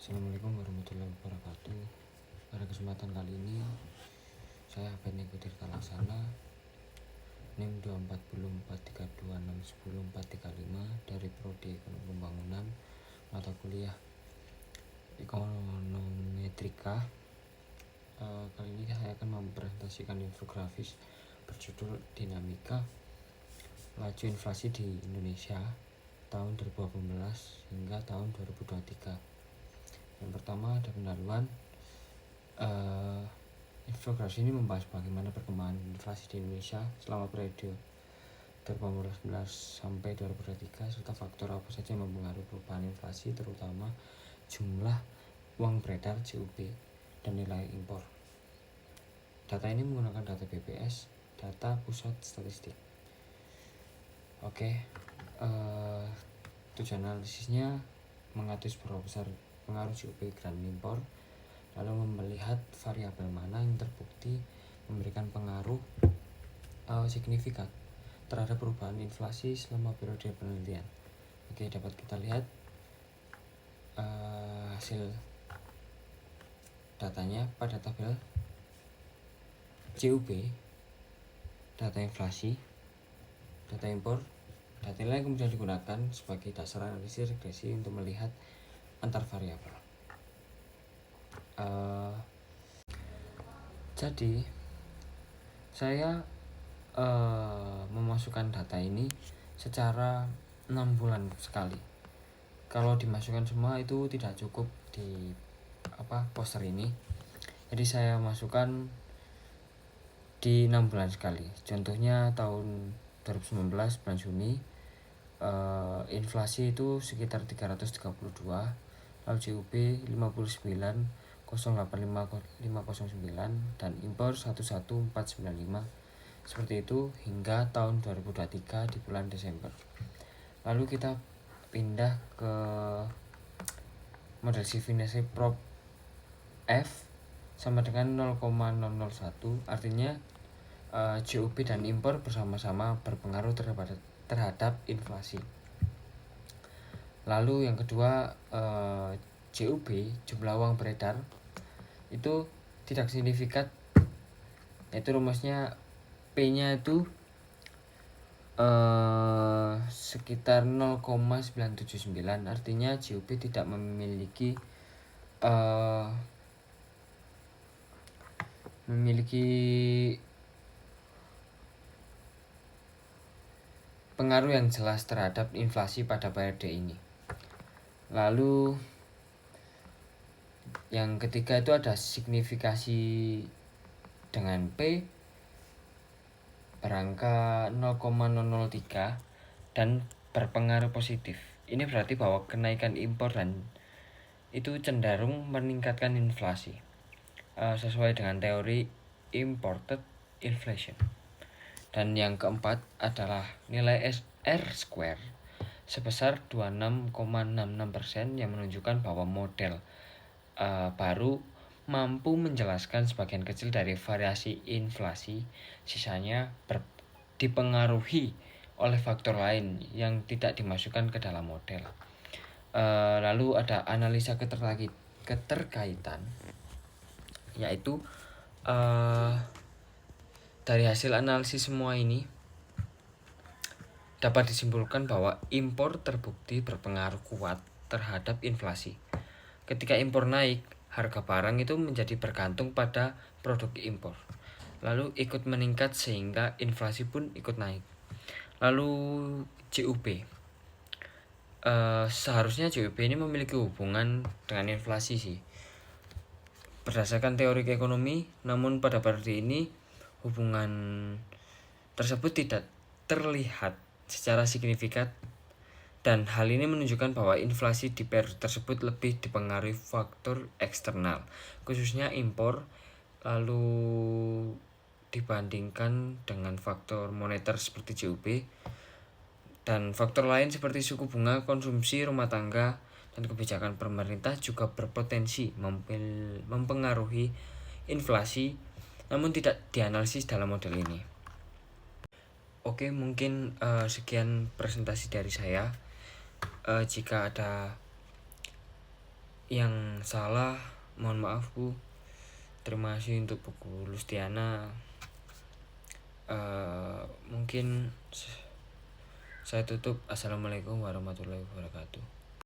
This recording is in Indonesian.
Assalamualaikum warahmatullahi wabarakatuh. Pada kesempatan kali ini saya Ahmad Niko Tirta Laksana, NIM 24043261045 dari Prodi Ekonomi Pembangunan, mata kuliah Ekonometrika. Kali ini saya akan mempresentasikan infografis berjudul Dinamika Laju Inflasi di Indonesia tahun 2018 hingga tahun 2023. Yang pertama ada pendahuluan. Infografis ini membahas bagaimana perkembangan inflasi di Indonesia selama periode 2018 sampai 2023 serta faktor apa saja yang mempengaruhi perubahan inflasi, terutama jumlah uang beredar (JUP) dan nilai impor. Data ini menggunakan data BPS, data Pusat Statistik. Tujuan analisisnya mengatur seberapa besar pengaruh JUP dan impor, lalu melihat variabel mana yang terbukti memberikan pengaruh signifikan terhadap perubahan inflasi selama periode penelitian. Dapat kita lihat hasil datanya pada tabel JUP, data inflasi, data impor, data nilai kemudian digunakan sebagai dasar analisis regresi untuk melihat antar variabel. Jadi saya memasukkan data ini secara 6 bulan sekali. Kalau dimasukkan semua itu tidak cukup di poster ini. Jadi saya masukkan di 6 bulan sekali. Contohnya tahun 2019 bulan Juni inflasi itu sekitar 332, lalu JUP 59,085,509 dan impor 11495. Seperti itu hingga tahun 2023 di bulan Desember. Lalu kita pindah ke model Gini Prop F sama dengan 0,001, artinya JUP dan impor bersama-sama berpengaruh terhadap inflasi. Lalu yang kedua, JUP, jumlah uang beredar, itu tidak signifikan, yaitu rumusnya P-nya itu sekitar 0,979, artinya JUP tidak memiliki pengaruh yang jelas terhadap inflasi pada periode ini. Lalu yang ketiga itu ada signifikasi dengan P berangka 0,003 dan berpengaruh positif. Ini berarti bahwa kenaikan impor dan itu cenderung meningkatkan inflasi sesuai dengan teori imported inflation. Dan yang keempat adalah nilai R-square sebesar 26,66% yang menunjukkan bahwa model baru mampu menjelaskan sebagian kecil dari variasi inflasi, sisanya dipengaruhi oleh faktor lain yang tidak dimasukkan ke dalam model. Lalu ada analisa keterkaitan, yaitu dari hasil analisis semua ini dapat disimpulkan bahwa impor terbukti berpengaruh kuat terhadap inflasi. Ketika impor naik, harga barang itu menjadi bergantung pada produk impor, lalu ikut meningkat sehingga inflasi pun ikut naik. Lalu JUP, seharusnya JUP ini memiliki hubungan dengan inflasi sih, berdasarkan teori ekonomi, namun pada periode ini hubungan tersebut tidak terlihat secara signifikan, dan hal ini menunjukkan bahwa inflasi di periode tersebut lebih dipengaruhi faktor eksternal, khususnya impor, lalu dibandingkan dengan faktor moneter seperti JUP, dan faktor lain seperti suku bunga, konsumsi rumah tangga, dan kebijakan pemerintah juga berpotensi mempengaruhi inflasi, namun tidak dianalisis dalam model ini. Mungkin sekian presentasi dari saya. Jika ada yang salah mohon maaf Bu. Terima kasih untuk buku Lustiana. Mungkin saya tutup. Assalamualaikum warahmatullahi wabarakatuh.